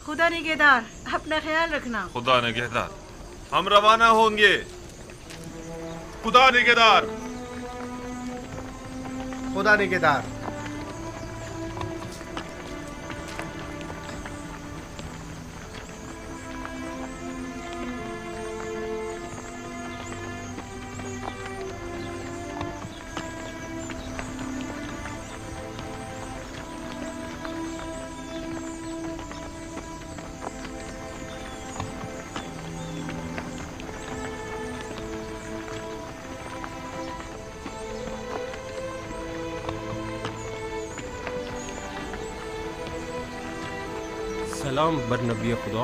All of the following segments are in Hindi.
खुदा निगहदार, अपना ख्याल रखना। खुदा निगहदार। हम रवाना होंगे। खुदा निगहदार। खुदा निगहदार। सलाम बर नबी खुदा।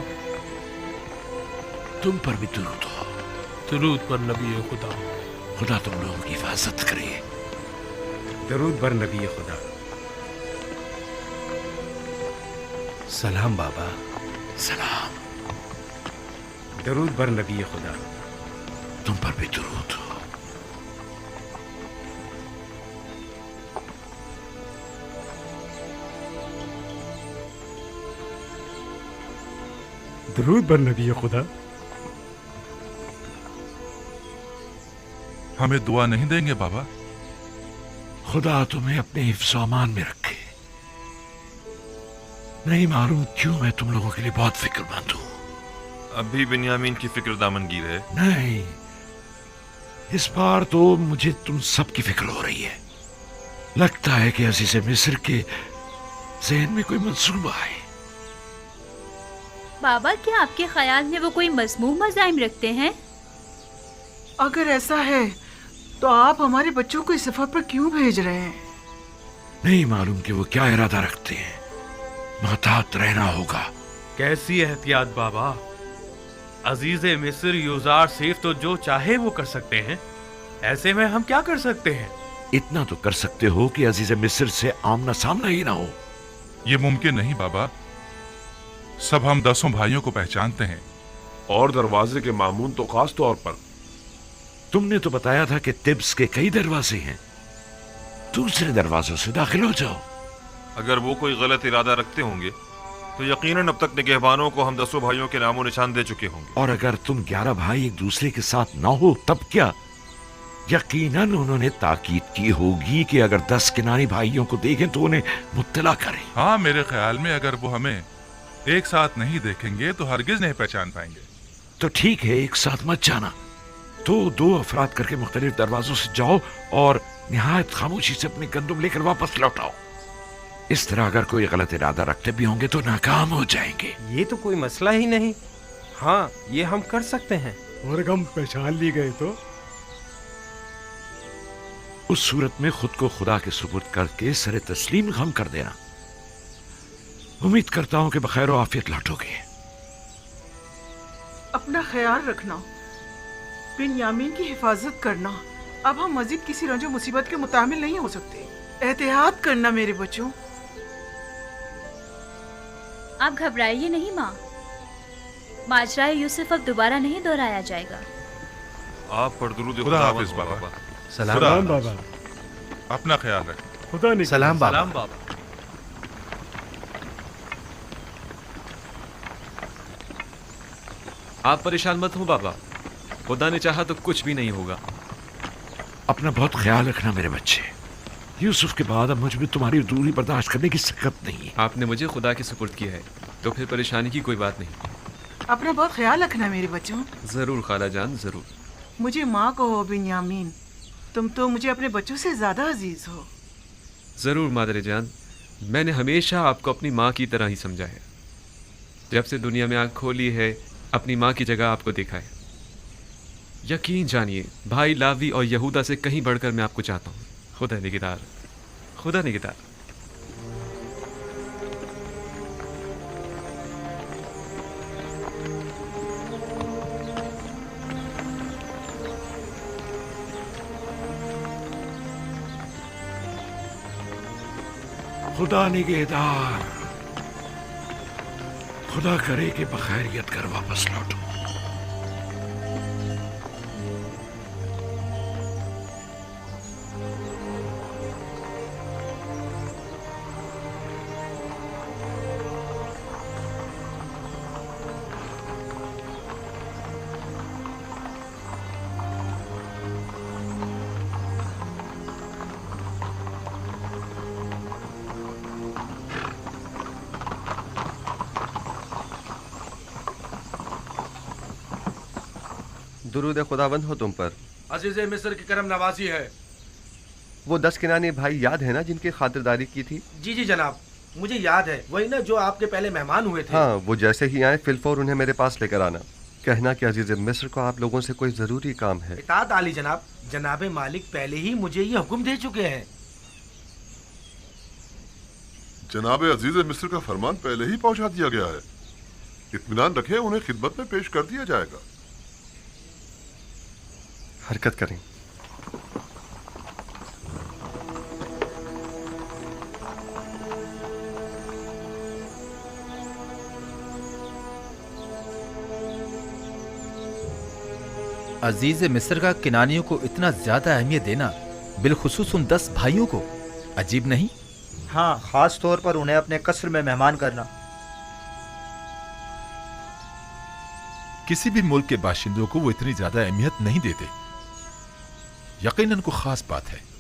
तुम पर भी दुरूद हो। दरूद पर नबी खुदा। खुदा तुम लोगों की हिफाजत करे। दरूद बर नबी खुदा। सलाम बाबा। सलाम। दरूद बर नबी खुदा। तुम पर भी दुरूद हो। दरूद बर नबी खुदा। हमें दुआ नहीं देंगे बाबा? खुदा तुम्हें अपने हिफ्ज़ अमान में रखे। नहीं मालूम क्यों मैं तुम लोगों के लिए बहुत फिक्रमंद हूं। अब भी बिन्यामीन की फिक्र दामनगीर है? नहीं, इस बार तो मुझे तुम सबकी फिक्र हो रही है। लगता है कि अज़ीज़े मिस्र के ज़हन में कोई मंसूबा है। बाबा, क्या आपके ख्याल में वो कोई मज़मूम मज़ाहिम रखते हैं? अगर ऐसा है तो आप हमारे बच्चों को इस सफर पर क्यों भेज रहे हैं? नहीं मालूम कि वो क्या इरादा रखते हैं। मोहतात रहना होगा। कैसी एहतियात बाबा? अजीज़े मिस्र यूजार सिर्फ तो जो चाहे वो कर सकते हैं। ऐसे में हम क्या कर सकते हैं? इतना तो कर सकते हो कि अजीज़े मिस्र से आमना सामना ही ना हो। ये मुमकिन नहीं बाबा। सब हम 10 भाइयों को पहचानते हैं, और दरवाजे के मामून तो खास तौर पर। तुमने तो बताया था कि तिब्स के कई दरवाजे हैं। दूसरे दरवाजों से दाखिल हो जाओ। अगर वो कोई गलत इरादा रखते होंगे तो यकीनन अब तक निगहबानों को हम 10 भाइयों के नामो निशान दे चुके होंगे। और अगर तुम 11 भाई एक दूसरे के साथ ना हो तब क्या? यकीनन उन्होंने ताकीद की होगी कि अगर 10 किनारी भाइयों को देखें तो उन्हें मुत्तला करें। हाँ, मेरे ख्याल में अगर वो हमें एक साथ नहीं देखेंगे तो हरगिज नहीं पहचान पाएंगे। तो ठीक है, एक साथ मत जाना। तो 2 अफराद करके मुख्तलिफ दरवाजों से जाओ और निहायत खामोशी से अपने गंदुम लेकर वापस लौटाओ। इस तरह अगर कोई गलत इरादा रखते भी होंगे तो नाकाम हो जाएंगे। ये तो कोई मसला ही नहीं। हाँ, ये हम कर सकते हैं। और हम पहचान ली गए तो उस सूरत में खुद को खुदा के सुपुर्द करके सरे तस्लीम गम कर देना। उम्मीद करता हूं कि बखैर और आफियत लौटोगे। अपना ख्याल रखना, बिन्यामीन की हिफाजत करना। अब हम मजीद किसी रंजो मुसीबत के मुतामिल नहीं हो सकते। एहतियात करना मेरे बच्चों। आप घबराइए नहीं माँ। माजराए यूसुफ अब दोबारा नहीं दोहराया जाएगा। आप पर दुरूद खुदा हाफिज बाबा। सलाम बाबा। अपना ख्याल रखें। खुदा निगहदार। सलाम बाबा। आप परेशान मत हो बाबा। खुदा ने चाहा तो कुछ भी नहीं होगा। अपना बहुत ख्याल रखना मेरे बच्चे। यूसुफ के बाद अब मुझ में तुम्हारी दूरी बर्दाश्त करने की सकत नहीं है। आपने मुझे खुदा के सुपुर्द किया है तो फिर परेशानी की कोई बात नहीं। अपना बहुत ख्याल रखना मेरे बच्चों। जरूर खाला जान, जरूर। मुझे माँ कहो बिन्यामीन, तुम तो मुझे अपने बच्चों से ज्यादा अजीज हो। जरूर मादरे जान, मैंने हमेशा आपको अपनी माँ की तरह ही समझा है। जब से दुनिया में आँख खोली है, अपनी माँ की जगह आपको देखा है। यकीन जानिए, भाई लावी और यहूदा से कहीं बढ़कर मैं आपको चाहता हूँ। खुदा निगहदार, खुदा निगहदार। खुदा निगहदार। खुदा करे कि बखैरियत कर वापस लौटो। दुरूद खुदावंद हो तुम पर। अजीज मिस्र की करम नवाजी है। वो 10 किनानी भाई याद है ना जिनकी खातिरदारी की थी? जी जी जनाब, मुझे याद है, वही ना जो आपके पहले मेहमान हुए थे। हाँ, वो जैसे ही आए फिलफौर उन्हें मेरे पास लेकर आना। कहना कि अजीज मिस्र को आप लोगों से कोई जरूरी काम है। इताअत आली जनाब, जनाब मालिक पहले ही मुझे ये हुक्म दे चुके हैं। जनाब अजीज मिस्र का फरमान पहले ही पहुंचा दिया गया है। इत्मीनान रखें, उन्हें खिदमत में पेश कर दिया जाएगा। हरकत करें। अजीज मिस्र का किनानियों को इतना ज्यादा अहमियत देना, बिलखुसूस उन 10 भाइयों को, अजीब नहीं? हाँ, खास तौर पर उन्हें अपने कस्र में मेहमान करना। किसी भी मुल्क के बाशिंदों को वो इतनी ज्यादा अहमियत नहीं देते। यकीनन को खास बात है।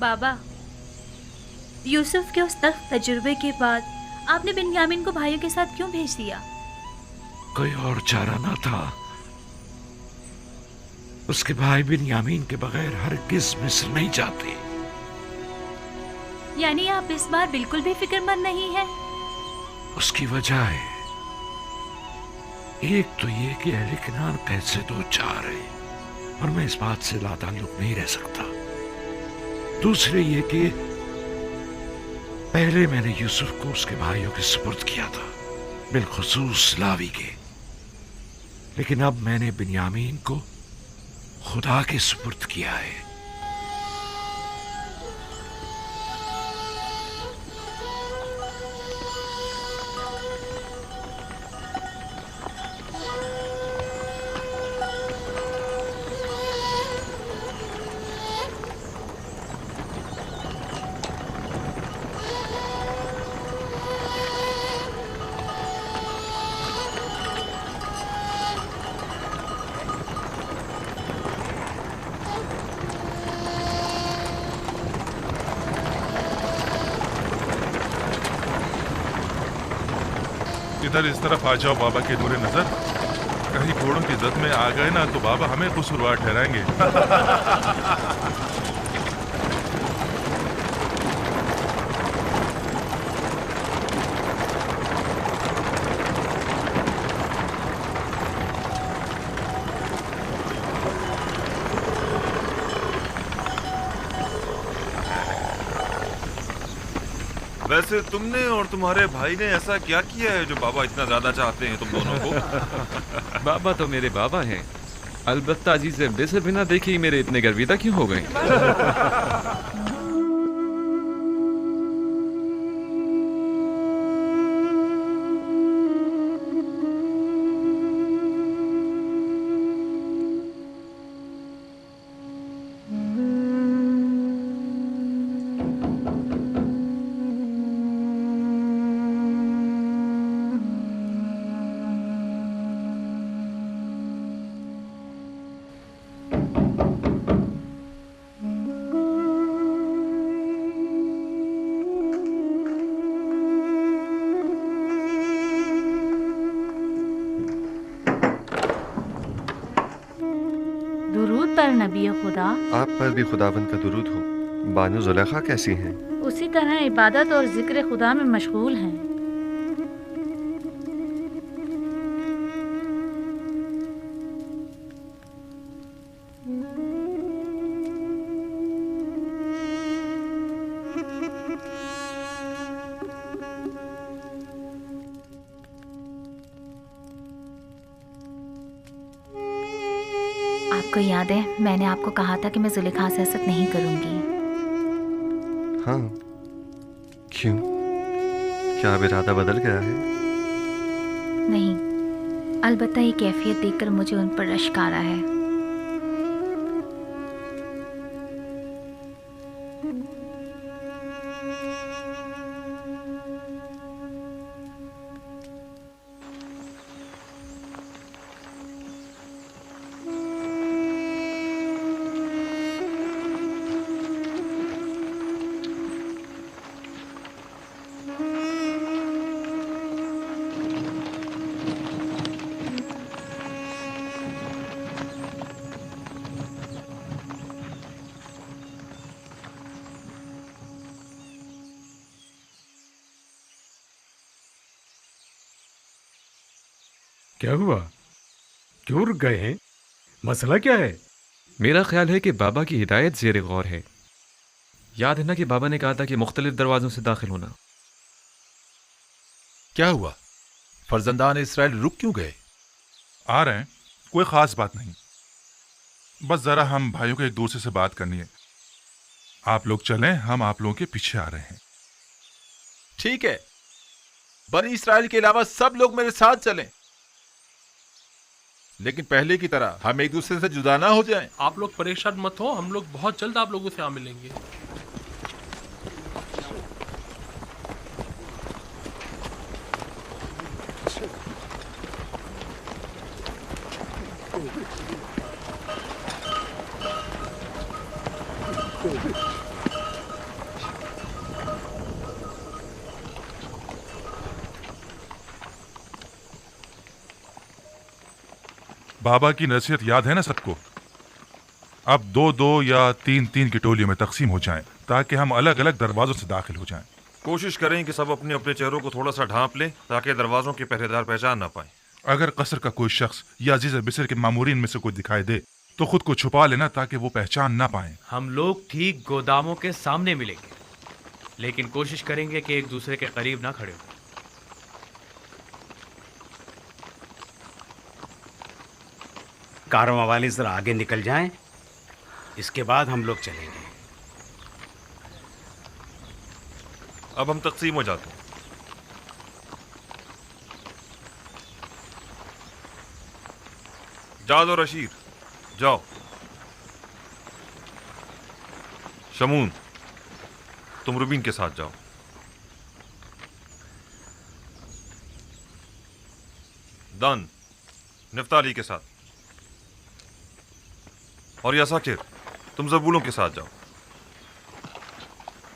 बाबा, यूसुफ के उस सख्त तजुर्बे के बाद आपने बिन्यामीन को भाइयों के साथ क्यों भेज दिया? कोई और चारा ना था। उसके भाई बिन्यामीन के बगैर हरगिज़ मिस्र नहीं जाते। यानी आप इस बार बिल्कुल भी फिक्रमंद नहीं है? उसकी वजह है, एक तो ये कि अहले किनान कैसे दो चार है और मैं इस बात से लाताल्लुक नहीं रह सकता। दूसरे ये कि पहले मैंने यूसुफ को उसके भाइयों के सुपुर्द किया था, बिलखुसूस लावी के, लेकिन अब मैंने बिन्यामीन को खुदा के सुपुर्द किया है। इधर इस तरफ आ जाओ बाबा के नूरे नजर। कहीं घोड़ों की जद में आ गए ना तो बाबा हमें कसूरवार ठहराएंगे। वैसे तुमने और तुम्हारे भाई ने ऐसा क्या किया है जो बाबा इतना ज्यादा चाहते हैं तुम दोनों को? बाबा तो मेरे बाबा हैं। अलबत्ता अजीज मिस्र बिना देखे ही मेरे इतने गर्विदा क्यों हो गए? दुरूद पर नबी खुदा। आप पर भी खुदावंद का दुरूद हो। बानो जुलेखा कैसी हैं? उसी तरह इबादत और जिक्र खुदा में मशगूल हैं। आपको याद है मैंने आपको कहा था कि मैं जुलेखा से हसद नहीं करूंगी। हाँ, क्यों? क्या अब इरादा बदल गया है? नहीं, अलबत्ता ये कैफियत देखकर मुझे उन पर रश्क आ रहा है। क्या हुआ? क्यों रुक गए हैं? मसला क्या है? मेरा ख्याल है कि बाबा की हिदायत ज़ेर गौर है। याद है ना कि बाबा ने कहा था कि मुख्तलिफ दरवाज़ों से दाखिल होना। क्या हुआ? फर्जंदान इसराइल रुक क्यों गए? आ रहे हैं, कोई खास बात नहीं, बस जरा हम भाइयों को एक दूसरे से बात करनी है। आप लोग चलें, हम आप लोगों के पीछे आ रहे हैं। ठीक है, बनी इसराइल के अलावा सब लोग मेरे साथ चलें, लेकिन पहले की तरह हम एक दूसरे से जुदा ना हो जाएं। आप लोग परेशान मत हो, हम लोग बहुत जल्द आप लोगों से आ मिलेंगे। बाबा की नसीहत याद है ना सबको? अब 2-2 या 3-3 की टोलियों में तकसीम हो जाएं, ताकि हम अलग अलग दरवाजों से दाखिल हो जाएं। कोशिश करें कि सब अपने अपने चेहरों को थोड़ा सा ढांप लें, ताकि दरवाजों के पहरेदार पहचान ना पाए। अगर कसर का कोई शख्स या अजीज मिस्र के मामूरीन में से कोई दिखाई दे तो खुद को छुपा लेना, ताकि वो पहचान ना पाए। हम लोग ठीक गोदामों के सामने मिलेंगे, लेकिन कोशिश करेंगे कि एक दूसरे के करीब ना खड़े हो। कारवां वाले जरा आगे निकल जाएं, इसके बाद हम लोग चलेंगे। अब हम तकसीम हो जाते हैं। जाद और अशीर जाओ। शमून, तुम रुबीन के साथ जाओ। दान, निफ्ताली के साथ। और यासाकिर, तुम ज़बूलों के साथ जाओ।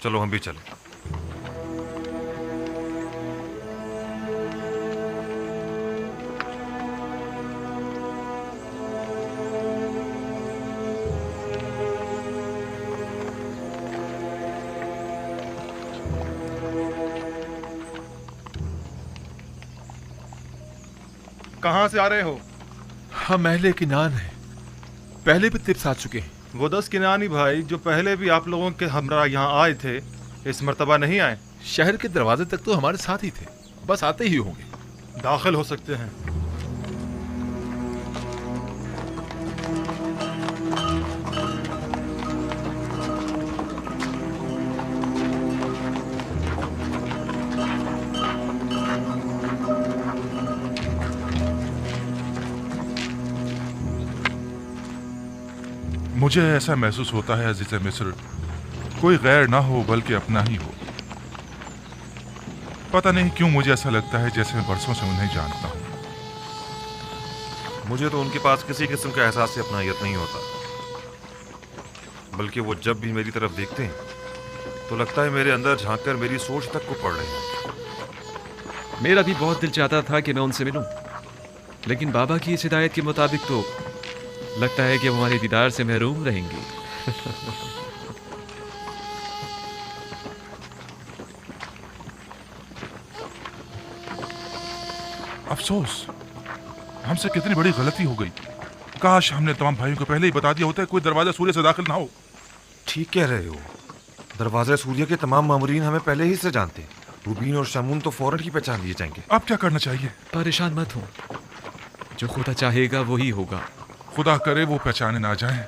चलो हम भी चलें। कहाँ से आ रहे हो? हम अहले किनान हैं, पहले भी तिब्स आ चुके हैं। वो 10 किनानी भाई जो पहले भी आप लोगों के हमरा यहाँ आए थे, इस मर्तबा नहीं आए। शहर के दरवाजे तक तो हमारे साथ ही थे, बस आते ही होंगे। दाखिल हो सकते हैं। मुझे ऐसा महसूस होता है अजीज मिस्र, कोई गैर ना हो बल्कि अपना ही हो। पता नहीं क्यों मुझे ऐसा लगता है जैसे मैं बरसों से उन्हें जानता हूँ। मुझे तो उनके पास किसी किस्म का एहसास या अपनायत नहीं होता, बल्कि वो जब भी मेरी तरफ देखते हैं तो लगता है मेरे अंदर झांककर मेरी सोच तक को पढ़ रहे हैं। मेरा भी बहुत दिल चाहता था कि मैं उनसे मिलूं, लेकिन बाबा की इस हिदायत के मुताबिक तो लगता है कि वो हमारे दीदार से महरूम रहेंगे। अफसोस, हमसे कितनी बड़ी गलती हो गई। काश हमने तमाम भाइयों को पहले ही बता दिया होता है कोई दरवाजा सूर्य से दाखिल ना हो। ठीक कह रहे हो, दरवाजा सूर्य के तमाम मामूरीन हमें पहले ही से जानते हैं। रूबीन और शमून तो फौरन ही पहचान लिए जाएंगे। अब क्या करना चाहिए? परेशान मत हो, जो खुदा चाहेगा वही होगा। खुदा करे वो पहचाने ना जाए।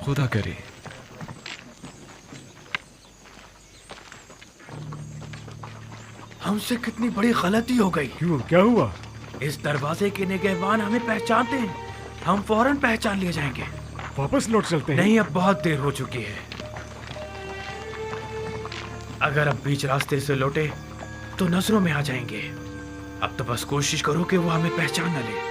खुदा करे। हमसे कितनी बड़ी गलती हो गई। क्यों, क्या हुआ? इस दरवाजे के निगहबान हमें पहचानते हैं, हम फौरन पहचान लिए जाएंगे। वापस लौट चलते हैं। नहीं, अब बहुत देर हो चुकी है। अगर अब बीच रास्ते से लौटे तो नजरों में आ जाएंगे। अब तो बस कोशिश करो कि वो हमें पहचान न ले।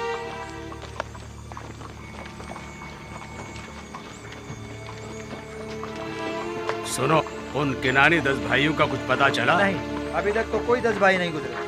सुनो, उन किनानी 10 भाइयों का कुछ पता चला? नहीं, अभी तक तो कोई 10 भाई नहीं गुजरे।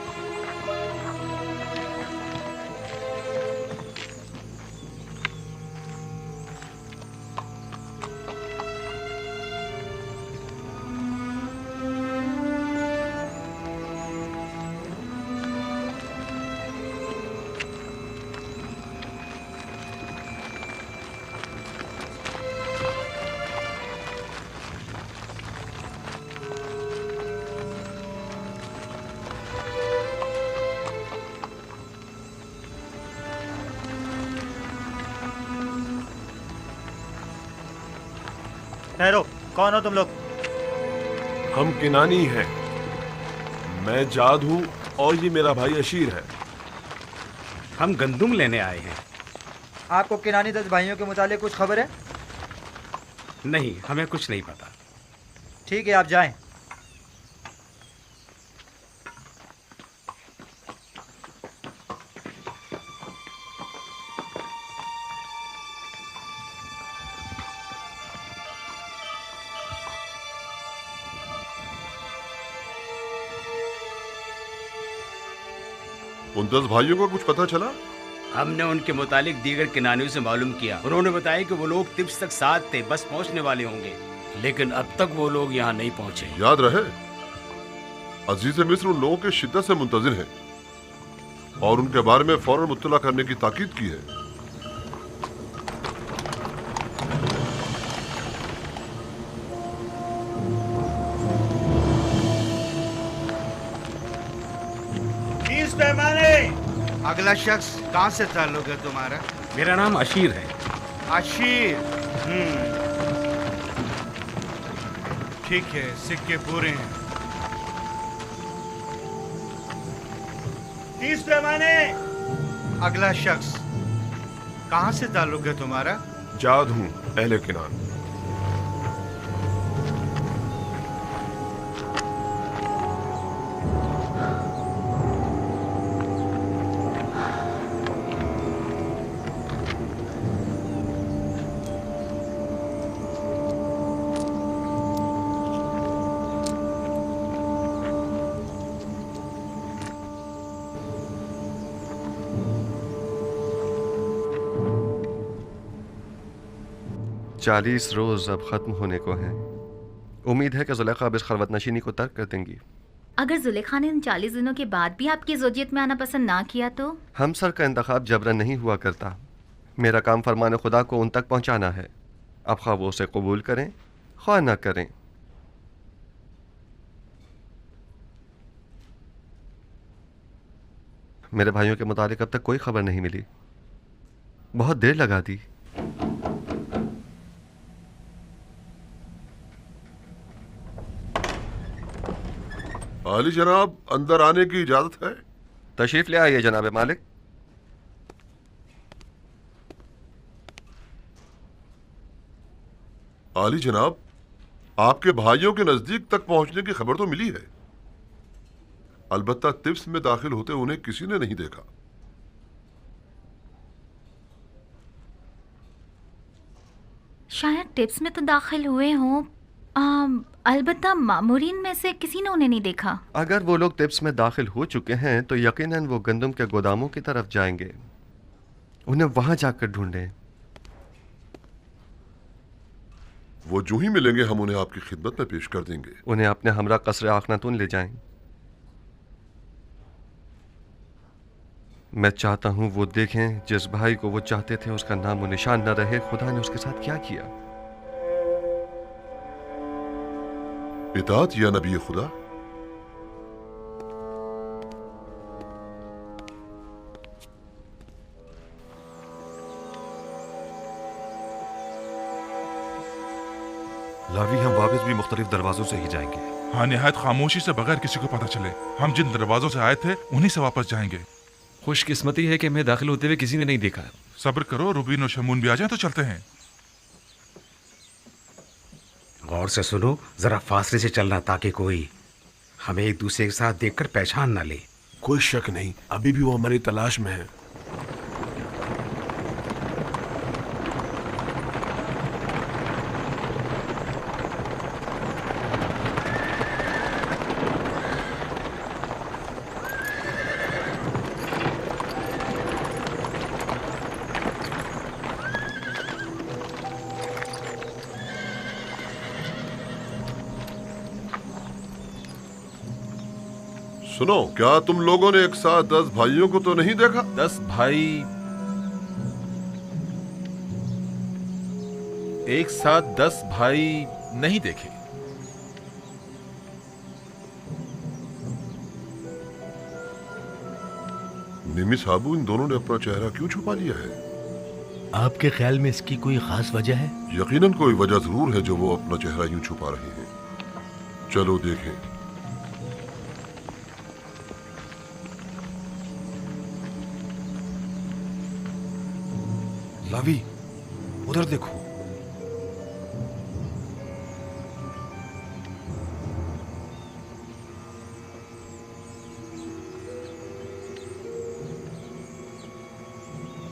ठहरो, कौन हो तुम लोग? हम किनानी हैं। मैं जाद हूँ और ये मेरा भाई अशीर है। हम गंदुम लेने आए हैं। आपको किनानी 10 भाइयों के मुतालिक कुछ खबर है? नहीं, हमें कुछ नहीं पता। ठीक है, आप जाएं। उन 10 भाइयों को कुछ पता चला? हमने उनके मुतालिक दीगर किनानियों से मालूम किया। उन्होंने बताया कि वो लोग तिब्स तक साथ थे, बस पहुंचने वाले होंगे, लेकिन अब तक वो लोग यहाँ नहीं पहुंचे। याद रहे, अजीज मिस्र उन लोगों के शिद्दत से मुंतजिर हैं और उनके बारे में फौरन मुत्तला करने की ताकीद की है। अगला शख्स कहाँ से ताल्लुक है तुम्हारा? मेरा नाम अशीर है। अशीर, ठीक है, सिक्के पूरे हैं। 30 पैमाने। अगला शख्स कहाँ से ताल्लुक है तुम्हारा? जाद हूँ, अहले किनान। चालीस रोज अब खत्म होने को हैं। उम्मीद है कि जुलेखा अब इस खलवत नशीनी को तर्क कर देंगी। अगर जुलेखा ने इन 40 दिनों के बाद भी आपकी ज़ौजियत में आना पसंद ना किया तो? हमसर का इंतखाब जबरन नहीं हुआ करता। मेरा काम फरमान खुदा को उन तक पहुंचाना है। अब ख्वाह वो उसे कबूल करें ख्वाह ना करें। मेरे भाइयों के मुतालिक अब तक कोई खबर नहीं मिली। बहुत देर लगा दी। आली जनाब, अंदर आने की इजाजत है? तशरीफ ले आइए जनाब मालिक। आली जनाब, आपके भाइयों के नजदीक तक पहुंचने की खबर तो मिली है, अलबत्ता तिब्स में दाखिल होते उन्हें किसी ने नहीं देखा। शायद टिप्स में तो दाखिल हुए हों, अलबत्ता मामूरीन में से किसी ने उन्हें नहीं देखा। अगर वो लोग टिप्स में दाखिल हो चुके हैं तो यकीनन वो गंदम के गोदामों की तरफ जाएंगे। उन्हें वहां जाकर ढूंढें। वो जो ही मिलेंगे हम उन्हें आपकी खिदमत में पेश कर देंगे। उन्हें अपने हमरा कसर आखनातून ले जाएं। मैं चाहता हूं वो देखें जिस भाई को वो चाहते थे उसका नाम और निशान न रहे। खुदा ने उसके साथ क्या किया। इताअत या नबी खुदा। लावी, हम वापस भी मुख्तलिफ दरवाजों से ही जाएंगे। हाँ, निहायत खामोशी से, बगैर किसी को पता चले। हम जिन दरवाजों से आए थे उन्हीं से वापस जाएंगे। खुशकिस्मती है कि मैं दाखिल होते हुए किसी ने नहीं देखा। सब्र करो, रुबीन और शमून भी आ जाए तो चलते हैं। गौर से सुनो, जरा फासले से चलना ताकि कोई हमें एक दूसरे के साथ देखकर पहचान ना ले। कोई शक नहीं, अभी भी वो हमारी तलाश में है। सुनो, क्या तुम लोगों ने एक साथ 10 भाइयों को तो नहीं देखा? 10 भाई एक साथ 10 भाई नहीं देखे। मिमी साहबू, इन दोनों ने अपना चेहरा क्यों छुपा लिया है? आपके ख्याल में इसकी कोई खास वजह है? यकीनन कोई वजह जरूर है जो वो अपना चेहरा यूं छुपा रहे हैं। चलो देखें। लवी, उधर देखो।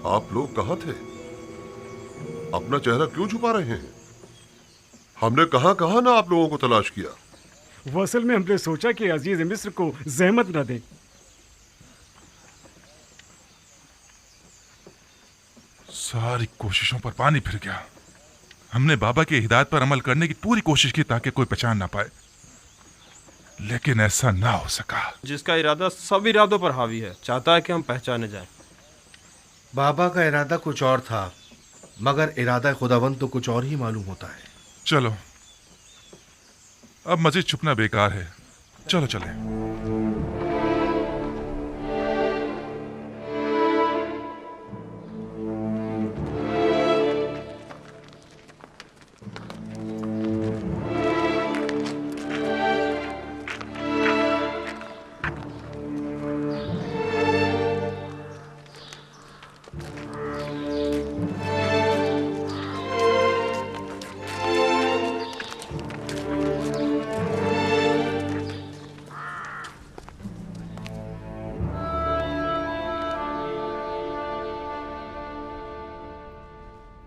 आप लोग कहाँ थे? अपना चेहरा क्यों छुपा रहे हैं? हमने कहाँ कहाँ ना आप लोगों को तलाश किया। वो असल में हमने सोचा कि अजीज मिस्र को जहमत न दें। सारी कोशिशों पर पानी फिर गया। हमने बाबा की हिदायत पर अमल करने की पूरी कोशिश की ताकि कोई पहचान ना पाए, लेकिन ऐसा ना हो सका। जिसका इरादा सब इरादों पर हावी है, चाहता है कि हम पहचाने जाएं। बाबा का इरादा कुछ और था, मगर इरादा खुदावंद तो कुछ और ही मालूम होता है। चलो, अब मजीद छुपना बेकार है। चलो चलें।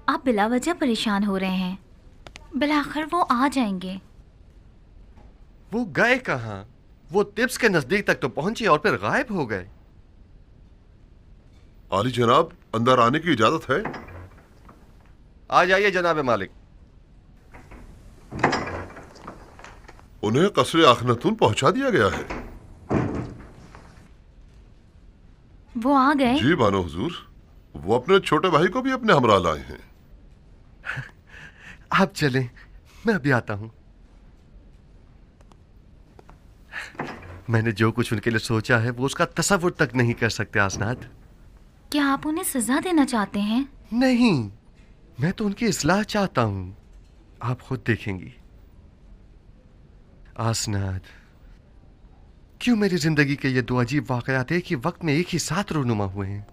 आप बिला वजह परेशान हो रहे हैं। बिलाखिर वो आ जाएंगे। वो गए कहाँ? वो तिब्स के नजदीक तक तो पहुंचे और फिर गायब हो गए। आली जनाब, अंदर आने की इजाजत है? आ जाइए जनाब मालिक। उन्हें कसरे आखनतून पहुंचा दिया गया है। वो आ गए? जी बानो हुजूर, वो अपने छोटे भाई को भी अपने हमरा लाए हैं। आप चलें, मैं अभी आता हूं। मैंने जो कुछ उनके लिए सोचा है वो उसका तसव्वुर तक नहीं कर सकते आसनाद। क्या आप उन्हें सजा देना चाहते हैं? नहीं, मैं तो उनकी इस्लाह चाहता हूं। आप खुद देखेंगी। आसनाद, क्यों मेरी जिंदगी के ये दो अजीब वाकयात एक ही वक्त में एक ही साथ रूनुमा हुए हैं?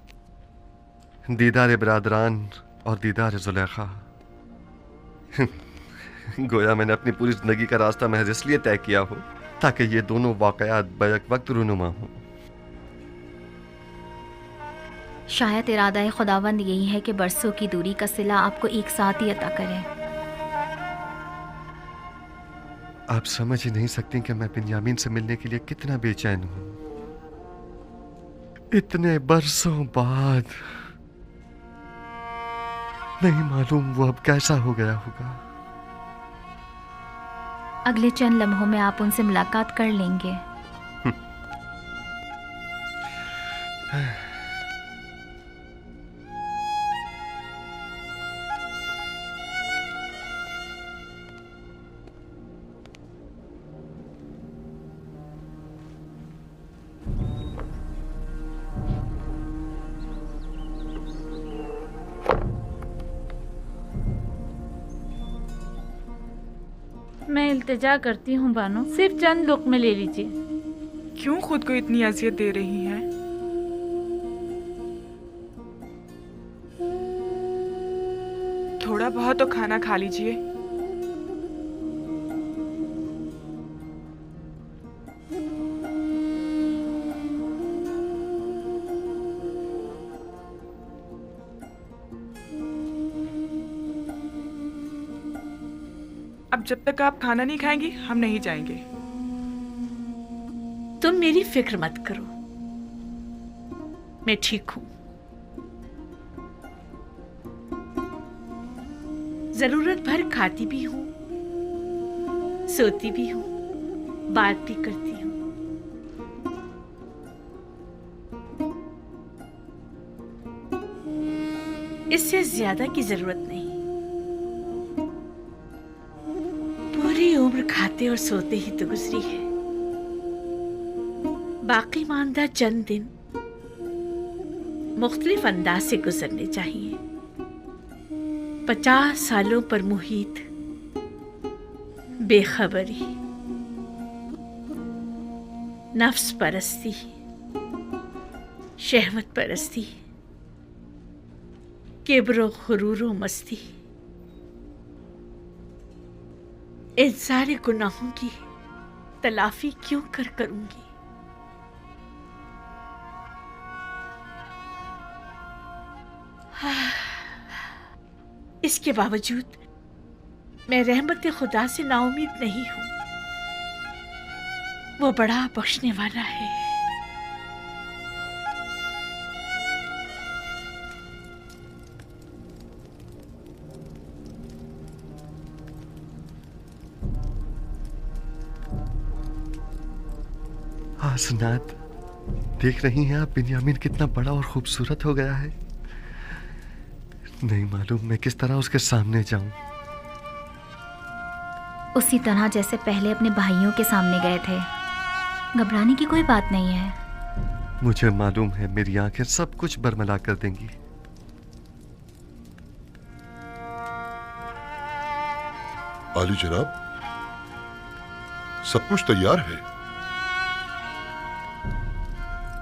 दीदार बरादरान और दीदार जुलेखा। गोया मैंने अपनी पूरी जिंदगी का रास्ता महज इसलिए तय किया हो ताकि ये दोनों वाकयात बैक वक्त रूनुमा हो। शायद इरादा खुदावंद यही है कि बरसों की दूरी का सिला आपको एक साथ ही अता करें। आप समझ ही नहीं सकती कि मैं बिन्यामीन से मिलने के लिए कितना बेचैन हूं। इतने बरसों बाद नहीं मालूम वो अब कैसा हो गया होगा। अगले चंद लम्हों में आप उनसे मुलाकात कर लेंगे। मैं इल्तिजा करती हूँ बानो, सिर्फ चंद लुक़्मे ले लीजिए। क्यों खुद को इतनी अजियत दे रही हैं? थोड़ा बहुत तो खाना खा लीजिए। अब जब तक आप खाना नहीं खाएंगी हम नहीं जाएंगे। तुम मेरी फिक्र मत करो, मैं ठीक हूं। जरूरत भर खाती भी हूं, सोती भी हूं, बात भी करती हूं। इससे ज्यादा की जरूरत नहीं। पूरी उम्र खाते और सोते ही तो गुजरी है। बाकी मानदा चंद दिन मुख्तलिफ अंदाज से गुजरने चाहिए। 50 सालों पर मुहित बेखबरी, नफ्स परस्ती, शहवत परस्ती, किब्र खुरूर मस्ती, इन सारे गुनाहों की तलाफी क्यों करूंगी? इसके बावजूद मैं रहमत खुदा से नाउमीद नहीं हूं। वो बड़ा बख्शने वाला है। हसनात, देख रही हैं आप बिन्यामीन कितना बड़ा और खूबसूरत हो गया है। नहीं मालूम मैं किस तरह उसके सामने जाऊं। उसी तरह जैसे पहले अपने भाइयों के सामने गए थे। घबराने की कोई बात नहीं है। मुझे मालूम है मेरी आंखें सब कुछ बरमला कर देंगी। आली जनाब, सब कुछ तैयार है।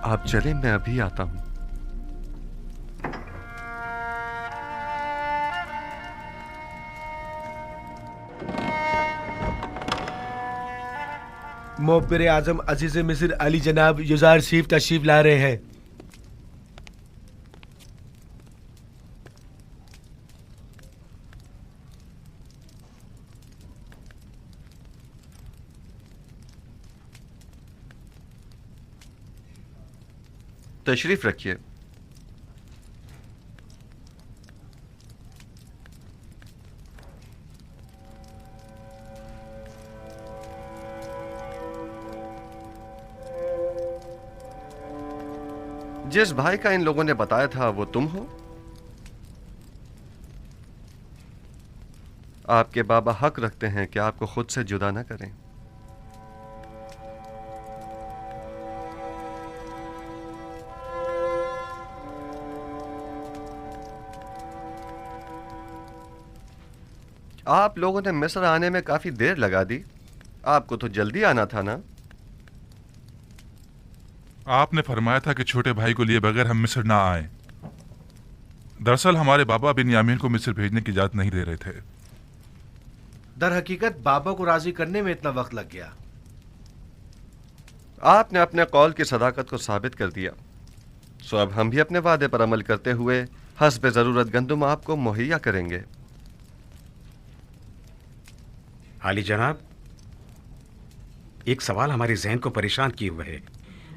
आप चले, मैं अभी आता हूं। मोहब्बर आजम अजीज मिस्र अली जनाब युजार शरीफ तशरीफ ला रहे हैं। तशरीफ रखिए। जिस भाई का इन लोगों ने बताया था वो तुम हो? आपके बाबा हक रखते हैं कि आपको खुद से जुदा न करें। आप लोगों ने मिस्र आने में काफी देर लगा दी। आपको तो जल्दी आना था ना? आपने फरमाया था कि छोटे भाई को लिए बगैर हम मिस्र ना आए। दरअसल हमारे बाबा बिन्यामीन को मिस्र भेजने की इजाजत नहीं दे रहे थे। दर हकीकत बाबा को राजी करने में इतना वक्त लग गया। आपने अपने कौल की सदाकत को साबित कर दिया। सो अब हम भी अपने वादे पर अमल करते हुए हस्ब जरूरत गंदुम आपको मुहैया करेंगे। आली जनाब, एक सवाल हमारे जहन को परेशान किए हुए है।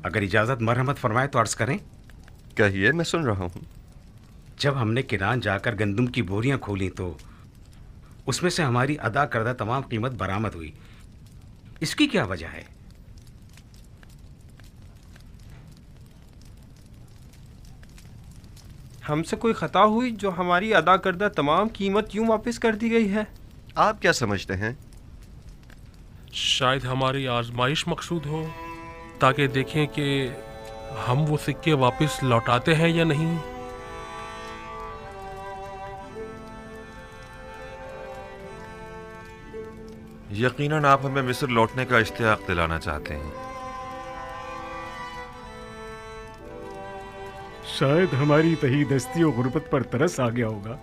अगर इजाजत मरहमत फरमाए तो अर्ज करें। कहिए, मैं सुन रहा हूं। जब हमने किरान जाकर गंदुम की बोरियां खोली तो उसमें से हमारी अदा करदा तमाम कीमत बरामद हुई। इसकी क्या वजह है? हमसे कोई खता हुई जो हमारी अदा करदा तमाम कीमत यूं वापस कर दी गई है? आप क्या समझते हैं? शायद हमारी आजमाइश मकसूद हो, ताकि देखें कि हम वो सिक्के वापस लौटाते हैं या नहीं। यकीनन आप हमें मिस्र लौटने का इश्तियाक दिलाना चाहते हैं। शायद हमारी तही दस्ती और गुर्बत पर तरस आ गया होगा।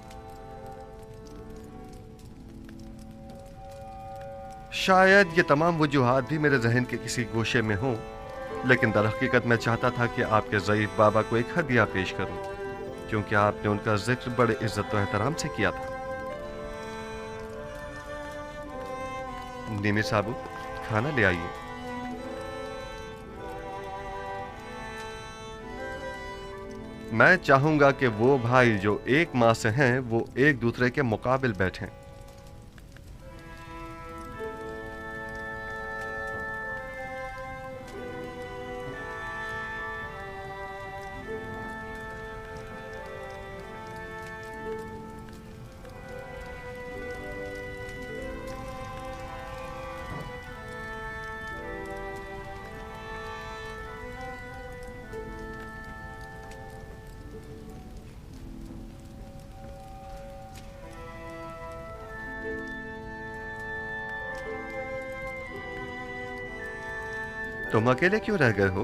शायद ये तमाम वजूहात भी मेरे जहन के किसी गोशे में हों, लेकिन दरहकीकत मैं चाहता था कि आपके ज़ईफ़ बाबा को एक हदिया पेश करूं, क्योंकि आपने उनका जिक्र बड़े इज्जत और एहतराम से किया था। निमी साबू, खाना ले आइए। मैं चाहूंगा कि वो भाई जो एक माँ से हैं वो एक दूसरे के मुकाबिल बैठें। तुम अकेले क्यों रह गए हो?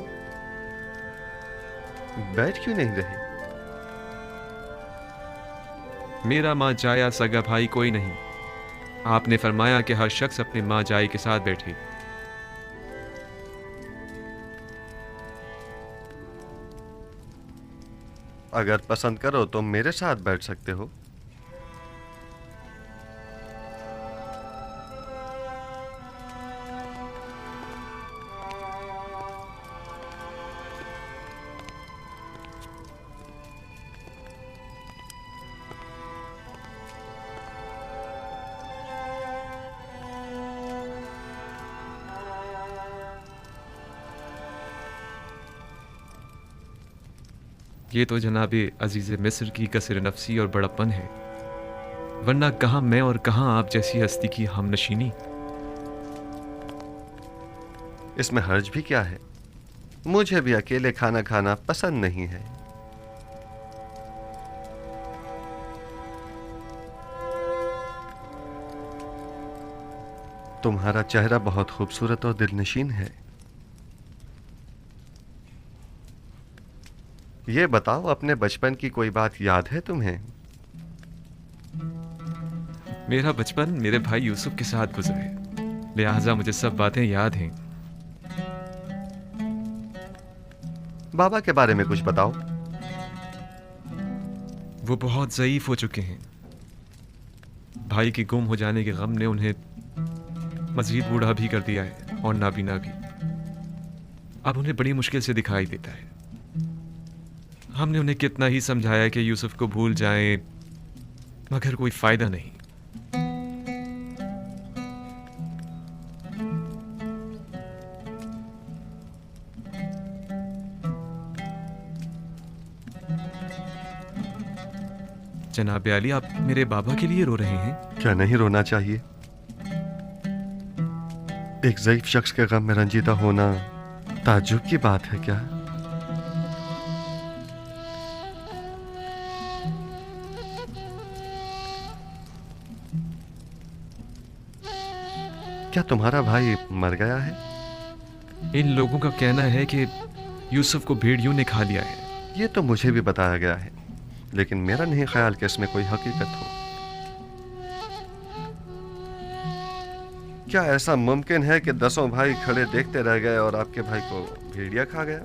बैठ क्यों नहीं रही? मेरा माँ जाया सगा भाई कोई नहीं। आपने फरमाया कि हर शख्स अपने माँ जाई के साथ बैठे। अगर पसंद करो तो मेरे साथ बैठ सकते हो। ये तो जनाबे अजीज मिस्र की कसर नफसी और बड़प्पन है, वरना कहाँ मैं और कहाँ आप जैसी हस्ती की हमनशीनी। इसमें हर्ज भी क्या है? मुझे भी अकेले खाना खाना पसंद नहीं है। तुम्हारा चेहरा बहुत खूबसूरत और दिलनशीन है। ये बताओ, अपने बचपन की कोई बात याद है तुम्हें? मेरा बचपन मेरे भाई यूसुफ के साथ गुजरे, लिहाजा मुझे सब बातें याद हैं। बाबा के बारे में कुछ बताओ। वो बहुत ज़ईफ हो चुके हैं। भाई के गुम हो जाने के गम ने उन्हें मजीद बूढ़ा भी कर दिया है और नाबीना भी। अब उन्हें बड़ी मुश्किल से दिखाई देता है। हमने उन्हें कितना ही समझाया कि यूसुफ को भूल जाएं, मगर कोई फायदा नहीं। जनाब अली, आप मेरे बाबा के लिए रो रहे हैं? क्या नहीं रोना चाहिए? एक ज़ईफ शख्स के गम में रंजीदा होना ताज्जुब की बात है क्या? क्या तुम्हारा भाई मर गया है? इन लोगों का कहना है कि यूसुफ को भेड़ियों ने खा लिया है। ये तो मुझे भी बताया गया है, लेकिन मेरा नहीं ख्याल कि इसमें कोई हकीकत हो। क्या ऐसा मुमकिन है कि 10 भाई खड़े देखते रह गए और आपके भाई को भेड़िया खा गया?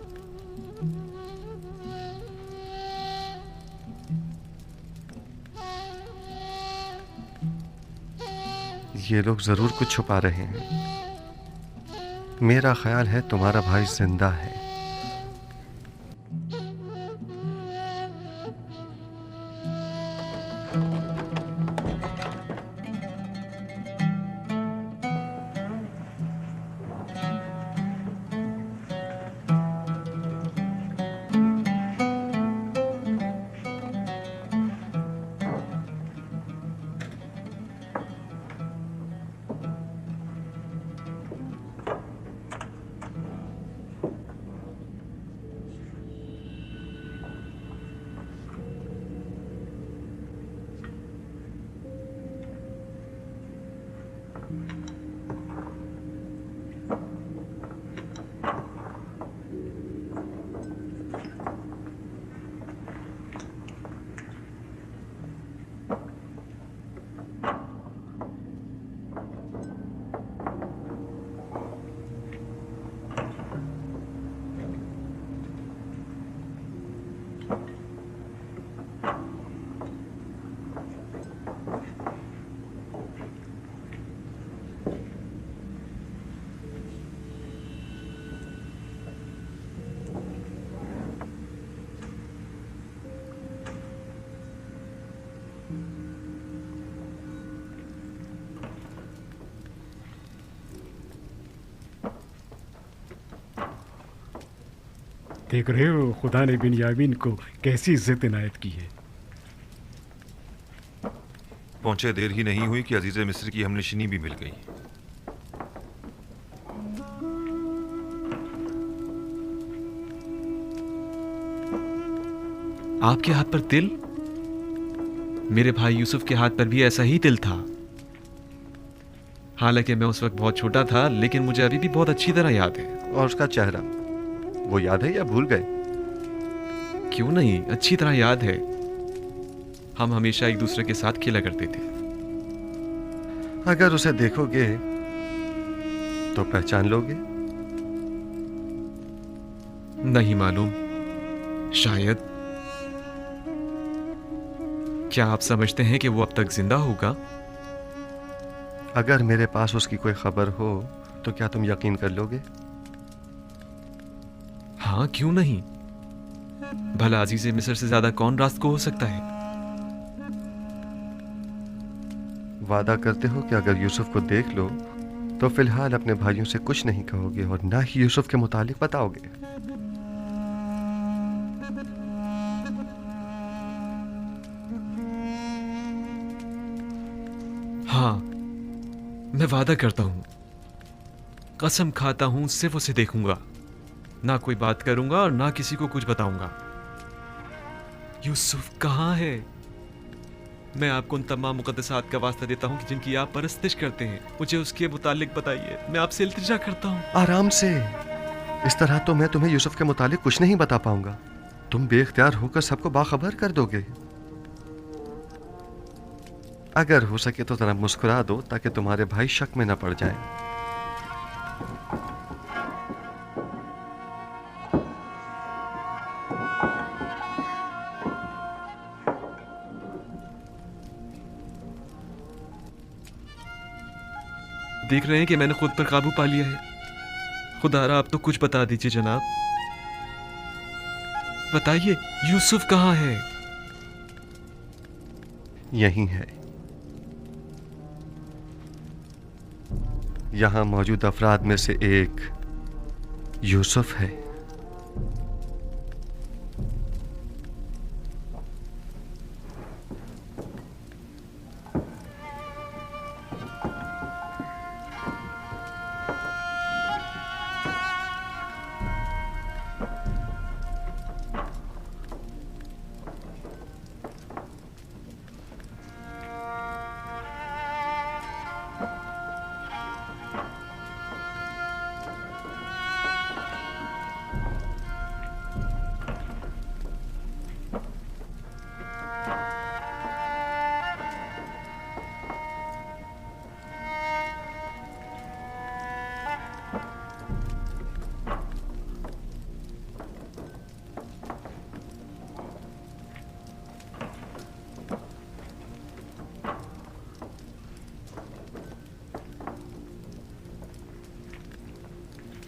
ये लोग जरूर कुछ छुपा रहे हैं। मेरा ख्याल है तुम्हारा भाई जिंदा है। देख रहे हो खुदा ने बिन्यामीन को कैसी इज्जत इनायत की है। पहुंचे देर ही नहीं हुई कि अजीज मिस्र की हमनशीनी भी मिल गई। आपके हाथ पर तिल? मेरे भाई यूसुफ के हाथ पर भी ऐसा ही तिल था। हालांकि मैं उस वक्त बहुत छोटा था, लेकिन मुझे अभी भी बहुत अच्छी तरह याद है। और उसका चेहरा, वो याद है या भूल गए? क्यों नहीं, अच्छी तरह याद है। हम हमेशा एक दूसरे के साथ खेला करते थे। अगर उसे देखोगे तो पहचान लोगे? नहीं मालूम, शायद। क्या आप समझते हैं कि वो अब तक जिंदा होगा? अगर मेरे पास उसकी कोई खबर हो तो क्या तुम यकीन कर लोगे? हाँ, क्यों नहीं। भला अजीज़े मिस्र से ज्यादा कौन रास्त को हो सकता है? वादा करते हो कि अगर यूसुफ को देख लो तो फिलहाल अपने भाइयों से कुछ नहीं कहोगे और ना ही यूसुफ के मुतालिक बताओगे? हाँ, मैं वादा करता हूं, कसम खाता हूं, सिर्फ उसे देखूंगा, ना कोई बात करूंगा और ना किसी को कुछ बताऊंगा। यूसुफ कहाँ है? मैं आपको उन तमाम मुकद्दसात का वास्ता देता हूं कि जिनकी आप परस्तिश करते हैं, मुझे उसके मुतालिक बताइए। मैं आपसे इल्तिजा करता हूं। आराम से। इस तरह तो मैं तुम्हें यूसुफ के मुतालिक कुछ नहीं बता पाऊंगा। तुम बेख्तियार होकर सबको बाखबर कर दोगे। अगर हो सके तो जरा मुस्कुरा दो ताकि तुम्हारे भाई शक में न पड़ जाएं। देख रहे हैं कि मैंने खुद पर काबू पा लिया है। खुदारा आप तो कुछ बता दीजिए जनाब। बताइए, यूसुफ कहाँ है? यही है। यहां मौजूद अफराद में से एक यूसुफ है।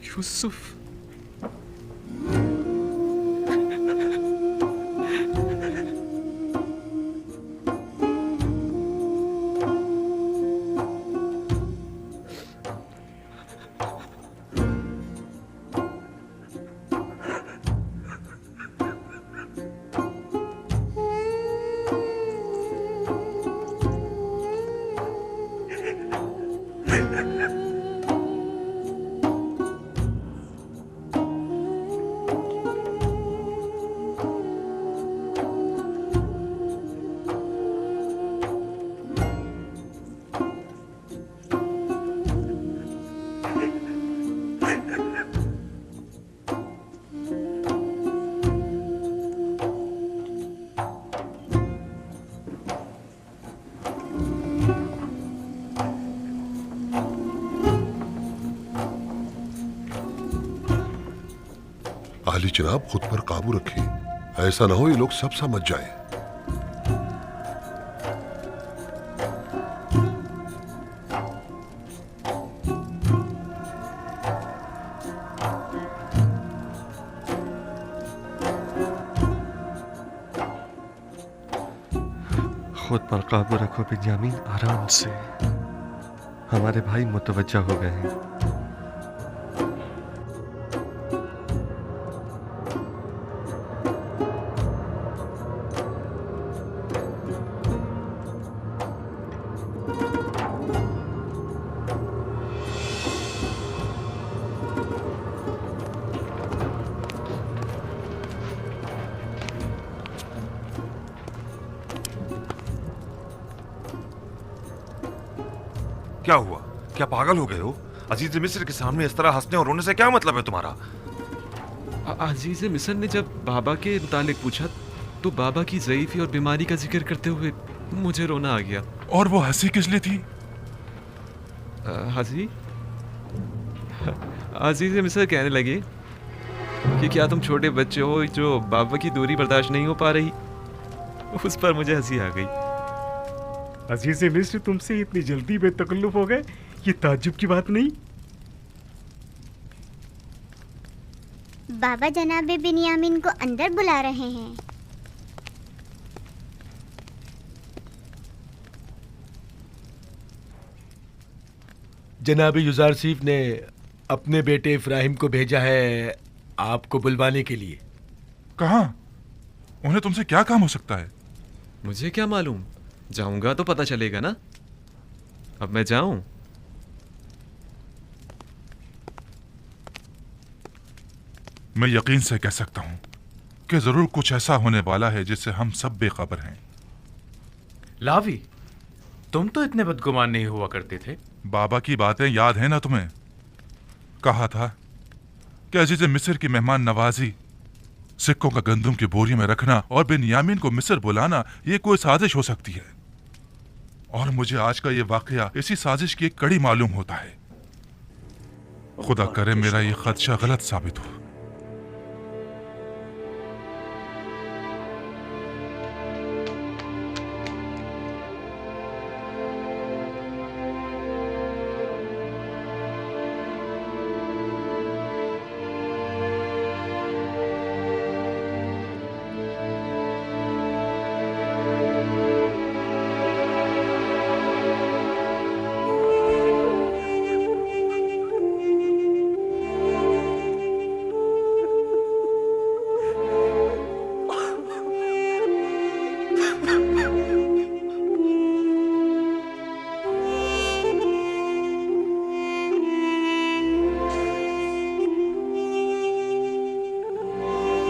यूसुफ, आली जनाब, खुद पर काबू रखें। ऐसा ना हो ये लोग सब समझ जाएं। खुद पर काबू रखो बिन्यामीन, आराम से। हमारे भाई मुतवज्जा हो गए हैं। क्या हुआ? क्या पागल हो गए हो? अजीज मिस्र के सामने इस तरह हंसने और रोने से क्या मतलब है तुम्हारा? अजीज मिस्र ने जब बाबा के मुतालिक पूछा तो बाबा की ज़ईफ़ी और बीमारी का जिक्र करते हुए मुझे रोना आ गया। और वो हंसी किस लिए थी? हंसी? अजीज मिस्र कहने लगे कि क्या तुम छोटे बच्चे हो जो बाबा की दूरी बर्दाश्त नहीं हो पा रही। उस पर मुझे हंसी आ गई। अजीज मिस्र तुमसे इतनी जल्दी बेतकल्लुफ हो गए, ये ताज्जुब की बात नहीं। बाबा जनाबे बिन्यामिन को अंदर बुला रहे हैं। जनाब युजारसीफ ने अपने बेटे इब्राहिम को भेजा है आपको बुलवाने के लिए। कहाँ? उन्हें तुमसे क्या काम हो सकता है? मुझे क्या मालूम, जाऊंगा तो पता चलेगा ना। अब मैं जाऊं? मैं यकीन से कह सकता हूं कि जरूर कुछ ऐसा होने वाला है जिससे हम सब बेखबर हैं। लावी, तुम तो इतने बदगुमान नहीं हुआ करते थे। बाबा की बातें याद है ना तुम्हें? कहा था कि अजीज मिस्र की मेहमान नवाजी, सिक्कों का गंदम की बोरी में रखना और बिन्यामीन को मिस्र बुलाना ये कोई साजिश हो सकती है। और मुझे आज का ये वाकया इसी साजिश की एक कड़ी मालूम होता है। खुदा करे मेरा ये खदशा गलत साबित हो।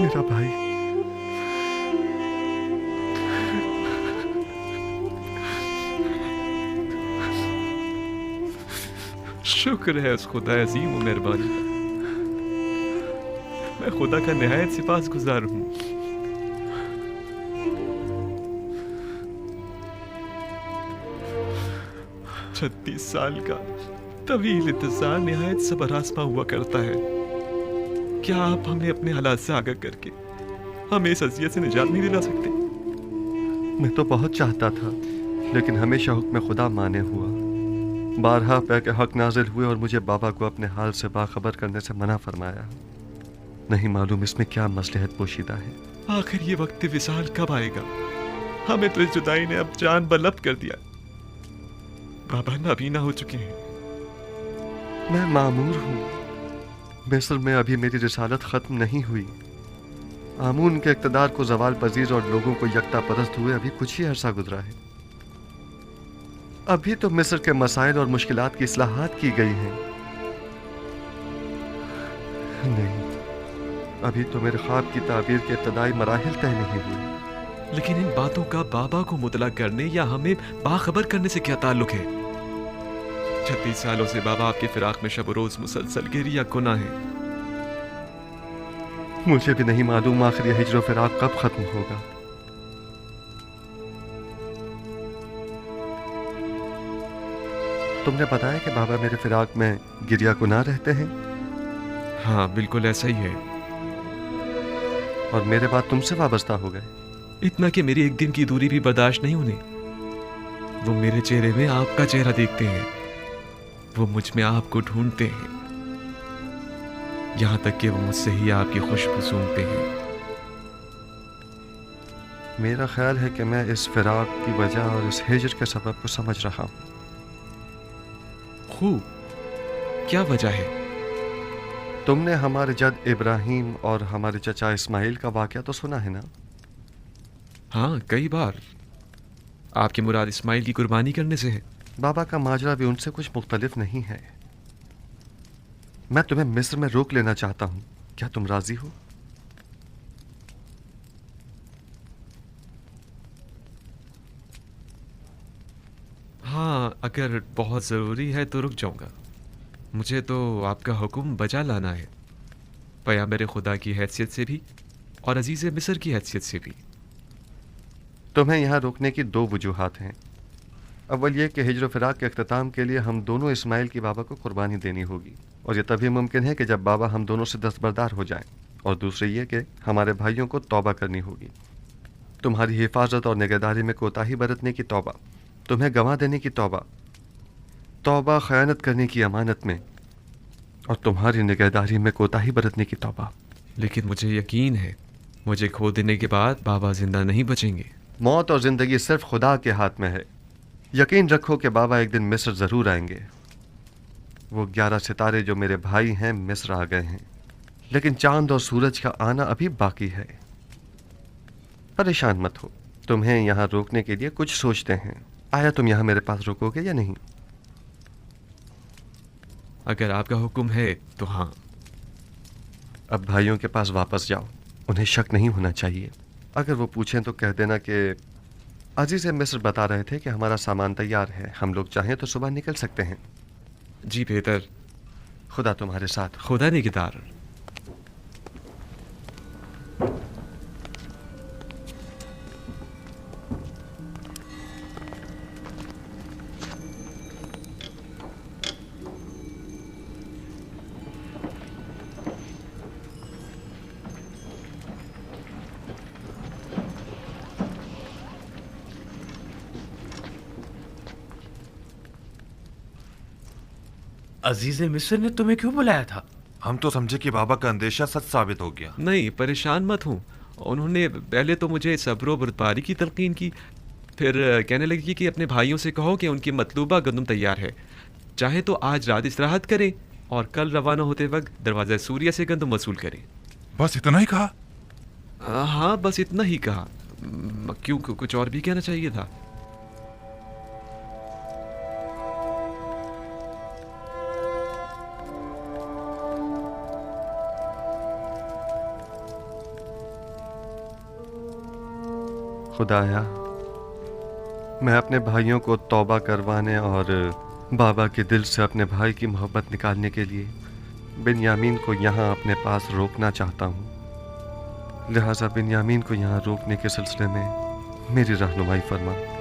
मेरा भाई, शुक्र है उस खुदा अजीम और मेहरबानी का। मैं खुदा का निहायत सिपासगुजार हूँ। छत्तीस साल का तवील इंतजार निहायत सबर आसमा हुआ करता है। क्या आप हमें अपने हालात से आगाह करके हमें इस अज़ियत से निजात नहीं दिला सकते? मैं तो बहुत चाहता था, लेकिन हमेशा हुक्म खुदा माने हुआ। बारहा पे के हक नाजिल हुए और मुझे बाबा को अपने हाल से बाखबर करने से मना फरमाया। नहीं मालूम इसमें क्या मसलहत पोशीदा है। आखिर ये वक्त विसाल कब आएगा? हमें तो इस जुदाई ने अब जान बलब कर दिया। बाबा नाबीना हो चुके हैं। मैं मामूर हूँ। मिस्र में अभी मेरी रिसालत खत्म नहीं हुई। आमून के इक़्तिदार को जवाल पजीर और लोगों को यकता परस्त हुए अभी कुछ ही अरसा गुजरा है। अभी तो मिस्र के मसाइल और मुश्किलात की इस्लाहात की गई हैं। नहीं, अभी तो मेरे ख्वाब की ताबीर के इब्तदाई मराहिल तय नहीं हुए। लेकिन इन बातों का बाबा को मुतला करने या हमें बाखबर करने से क्या ताल्लुक है? 36 सालों से बाबा आपके फिराक में शब रोज मुसलसल गिरी या गुनाह है। मुझे भी नहीं मालूम आखिर हिजर फिराक कब खत्म होगा। तुमने बताया कि बाबा मेरे फिराक में गिरिया गुनाह रहते हैं। हाँ, बिल्कुल ऐसा ही है। और मेरे बाद तुमसे वाबस्ता हो गए। इतना कि मेरी एक दिन की दूरी भी बर्दाश्त नहीं उन्हें। वो मेरे चेहरे में आपका चेहरा देखते हैं, वो मुझ में आपको ढूंढते हैं, यहां तक कि वो मुझसे ही आपकी खुशबू सूंघते हैं। मेरा ख्याल है कि मैं इस फिराक की वजह और इस हिजर के सबब को समझ रहा हूं। खूब, क्या वजह है? तुमने हमारे जद इब्राहिम और हमारे चचा इस्माइल का वाकया तो सुना है ना? हाँ, कई बार। आपकी मुराद इस्माइल की कुर्बानी करने से है? बाबा का माजरा भी उनसे कुछ मुख्तलिफ नहीं है। मैं तुम्हें मिस्र में रोक लेना चाहता हूं, क्या तुम राजी हो? हाँ, अगर बहुत जरूरी है तो रुक जाऊंगा। मुझे तो आपका हुक्म बजा लाना है, पैगंबर खुदा की हैसियत से भी और अजीज़ मिस्र की हैसियत से भी। तुम्हें यहाँ रोकने की दो वजूहात हैं। अव्वल ये कि हिजर फिराक के अख्ताम के लिए हम दोनों इस्माइल की बाबा को कुर्बानी देनी होगी, और ये तभी मुमकिन है कि जब बाबा हम दोनों से दस्तबरदार हो जाएं। और दूसरी ये कि हमारे भाइयों को तौबा करनी होगी। तुम्हारी हिफाजत और निगहदारी में कोताही बरतने की तौबा, तुम्हें गंवा देने की तौबा, तौबा खयानत करने की अमानत में, और तुम्हारी निगहदारी में कोताही बरतने की तौबा। लेकिन मुझे यकीन है मुझे खो देने के बाद बाबा जिंदा नहीं बचेंगे। मौत और ज़िंदगी सिर्फ खुदा के हाथ में है। यकीन रखो कि बाबा एक दिन मिस्र ज़रूर आएंगे। वो 11 सितारे जो मेरे भाई हैं मिस्र आ गए हैं, लेकिन चांद और सूरज का आना अभी बाकी है। परेशान मत हो, तुम्हें यहाँ रोकने के लिए कुछ सोचते हैं। आया तुम यहाँ मेरे पास रुकोगे या नहीं? अगर आपका हुक्म है तो हाँ। अब भाइयों के पास वापस जाओ, उन्हें शक नहीं होना चाहिए। अगर वो पूछें तो कह देना कि अजीज मिस्र बता रहे थे कि हमारा सामान तैयार है, हम लोग चाहें तो सुबह निकल सकते हैं। जी बेहतर। खुदा तुम्हारे साथ। खुदा निगहदार। अजीज मिस्र ने तुम्हें क्यों बुलाया था? हम तो समझे कि बाबा का अंदेशा सच साबित हो गया। नहीं, परेशान मत हूँ। उन्होंने पहले तो मुझे सब्र बर्दारी की तलकीन की, फिर कहने लगी कि अपने भाइयों से कहो कि उनकी मतलूबा गंदम तैयार है, चाहे तो आज रात इस्तेराहत करें और कल रवाना होते वक्त दरवाज़ा सूर्या से गंदम वसूल करें। बस इतना ही कहा? हाँ, बस इतना ही कहा। क्यों, कुछ और भी कहना चाहिए था? खुदाया, मैं अपने भाइयों को तौबा करवाने और बाबा के दिल से अपने भाई की मोहब्बत निकालने के लिए बिन्यामीन को यहाँ अपने पास रोकना चाहता हूँ। लिहाजा बिन्यामीन को यहाँ रोकने के सिलसिले में मेरी रहनुमाई फरमा।